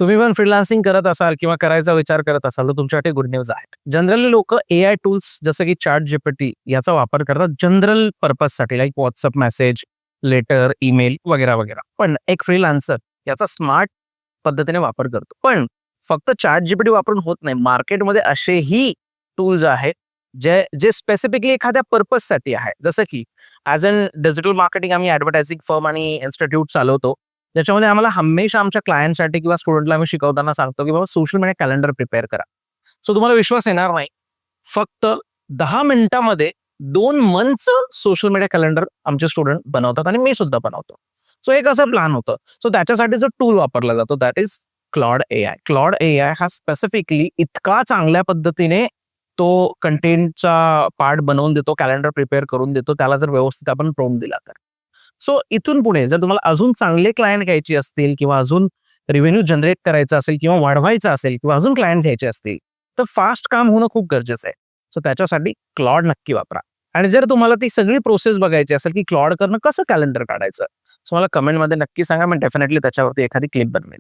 तुम्ही पण फ्रीलान्सिंग करत असाल किंवा करायचा विचार करत असाल तर तुमच्यासाठी गुड न्यूज आहे. जनरली लोक एआय टूल्स जसं की चॅट जीपीटी याचा वापर करतात जनरल पर्पजसाठी, like WhatsApp message, letter, email वगैरे वगैरे. पण एक फ्रीलान्सर याचा स्मार्ट पद्धतीने वापर करतो. पण फक्त चॅट जीपीटी वापरून होत नाही. मार्केटमध्ये असेही टूल्स आहेत जे जे स्पेसिफिकली एखाद्या पर्पजसाठी आहे. जसं की ॲज अन डिजिटल मार्केटिंग आम्ही ॲडव्हर्टायझिंग फर्म आणि इन्स्टिट्यूट चालवतो. ज्याच्यामध्ये आम्हाला हमेशा आमच्या क्लायंटसाठी किंवा स्टुडंटला आम्ही शिकवताना सांगतो, की बाबा सोशल मीडिया कॅलेंडर प्रिपेअर करा. सो तुम्हाला विश्वास येणार नाही. फक्त 10 मिनिटामध्ये 2 मंथचं सोशल मीडिया कॅलेंडर आमचे स्टुडंट बनवतात आणि मी सुद्धा बनवतो. सो एक असं प्लॅन होतं. सो त्याच्यासाठी जो टूल वापरला जातो that is Claude AI. Claude AI हा स्पेसिफिकली इतका चांगल्या पद्धतीने तो कंटेंटचा पार्ट बनवून देतो, कॅलेंडर प्रिपेअर करून देतो, त्याला जर व्यवस्थित आपण प्रॉम्प्ट दिला तर. सो इथून पुढे जर तुम्हाला अजून चांगले क्लायंट घ्यायचे असतील किंवा अजून रेव्हेन्यू जनरेट करायचा असेल किंवा वाढवायचा असेल किंवा अजून क्लायंट घ्यायचे असतील, तर फास्ट काम होणं खूप गरजेचं आहे. सो त्याच्यासाठी क्लॉड नक्की वापरा. आणि जर तुम्हाला ती सगळी प्रोसेस बघायची असेल, की क्लॉड करणं कसं कॅलेंडर काढायचं, सो मला कमेंटमध्ये नक्की सांगा. मी डेफिनेटली त्याच्यावरती एखादी क्लिप बनवेल.